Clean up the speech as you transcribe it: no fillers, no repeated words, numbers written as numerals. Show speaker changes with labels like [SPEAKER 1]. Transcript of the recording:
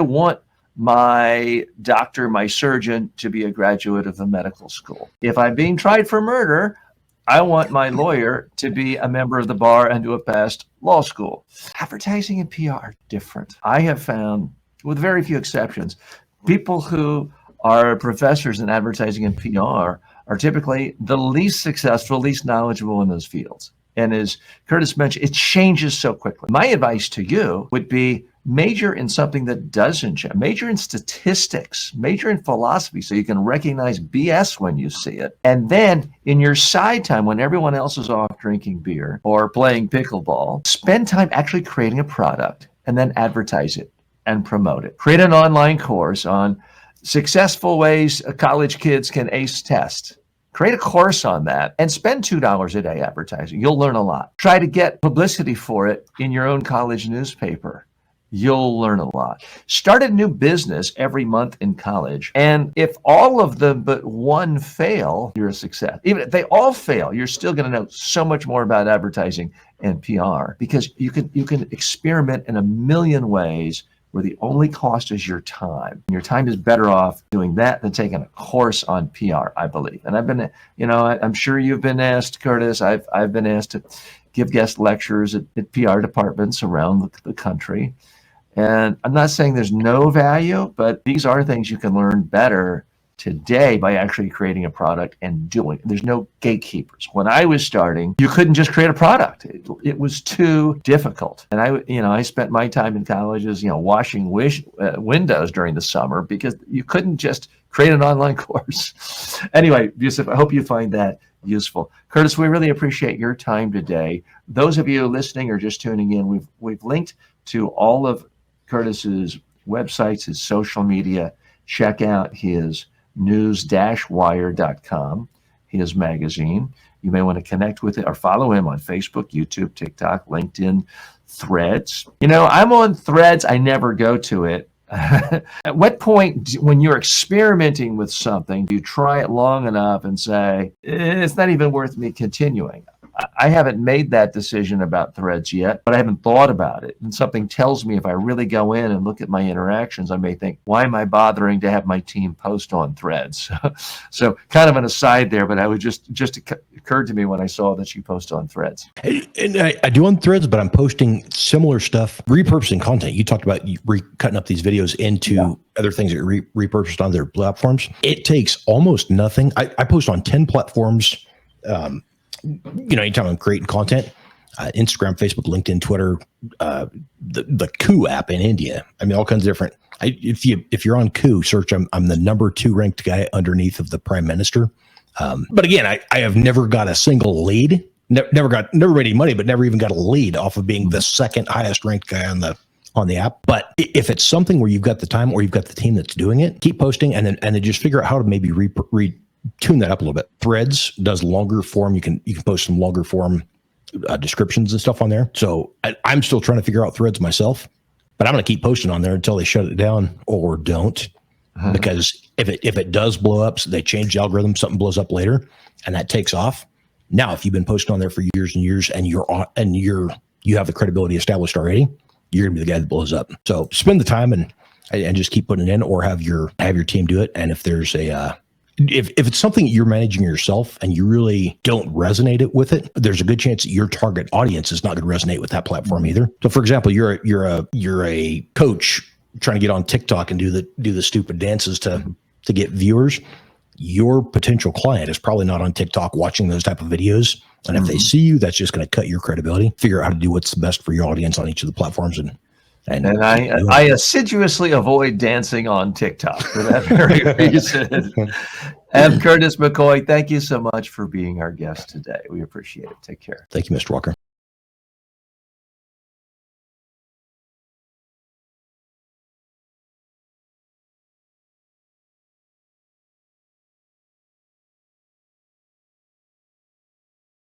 [SPEAKER 1] I want my doctor, my surgeon, to be a graduate of a medical school. If I'm being tried for murder, I want my lawyer to be a member of the bar and to have passed law school. Advertising and PR are different. I have found, with very few exceptions, people who are professors in advertising and PR are typically the least successful, least knowledgeable in those fields. And as Curtis mentioned, it changes so quickly. My advice to you would be major in something that doesn't change. Major in statistics, major in philosophy, so you can recognize BS when you see it. And then in your side time, when everyone else is off drinking beer or playing pickleball, spend time actually creating a product and then advertise it and promote it. Create an online course on successful ways college kids can ace tests. Create a course on that and spend $2 a day advertising. You'll learn a lot. Try to get publicity for it in your own college newspaper. You'll learn a lot. Start a new business every month in college. And if all of them but one fail, you're a success. Even if they all fail, you're still going to know so much more about advertising and PR because you can experiment in a million ways where the only cost is your time. Your time is better off doing that than taking a course on PR, I believe. And I've been, I'm sure you've been asked, Curtis, I've been asked to give guest lectures at PR departments around the country. And I'm not saying there's no value, but these are things you can learn better today by actually creating a product and doing it. There's no gatekeepers. When I was starting, you couldn't just create a product. It was too difficult. And I spent my time in colleges, washing windows during the summer because you couldn't just create an online course. Anyway, Yusuf, I hope you find that useful. Curtis, we really appreciate your time today. Those of you listening or just tuning in, we've linked to all of Curtis's websites, his social media. Check out his news-wire.com, his magazine. You may want to connect with it or follow him on Facebook, YouTube, TikTok, LinkedIn, Threads. I'm on Threads. I never go to it. At what point, when you're experimenting with something, do you try it long enough and say, it's not even worth me continuing? I haven't made that decision about Threads yet, but I haven't thought about it. And something tells me if I really go in and look at my interactions, I may think, why am I bothering to have my team post on Threads? So kind of an aside there, but I would just occurred to me when I saw that you post on Threads.
[SPEAKER 2] And I do on Threads, but I'm posting similar stuff, repurposing content. You talked about cutting up these videos into other things that are repurposed on their platforms. It takes almost nothing. I post on 10 platforms. Anytime I'm creating content, Instagram, Facebook, LinkedIn, Twitter, the Coup app in India. I mean, all kinds of different. If you're on Coup, search. I'm the number 2 ranked guy underneath of the Prime Minister. But again, I have never got a single lead. Never made any money, but never even got a lead off of being the second highest ranked guy on the app. But if it's something where you've got the time or you've got the team that's doing it, keep posting and then just figure out how to maybe tune that up a little bit. Threads does longer form. You can post some longer form descriptions and stuff on there. So I'm still trying to figure out Threads myself, but I'm going to keep posting on there until they shut it down or don't. Because if it does blow up, so they change the algorithm, something blows up later, and that takes off. Now, if you've been posting on there for years and years, and you have the credibility established already, you're going to be the guy that blows up. So spend the time and just keep putting it in, or have your team do it. And if there's if it's something you're managing yourself and you really don't resonate with it, there's a good chance that your target audience is not going to resonate with that platform either. So, for example, you're a coach trying to get on TikTok and do the stupid dances to get viewers. Your potential client is probably not on TikTok watching those type of videos, and if they see you, that's just going to cut your credibility. Figure out how to do what's the best for your audience on each of the platforms, and
[SPEAKER 1] I assiduously avoid dancing on TikTok for that very reason. And Curtis McCoy, thank you so much for being our guest today. We appreciate it. Take care.
[SPEAKER 2] Thank you, Mr. Walker.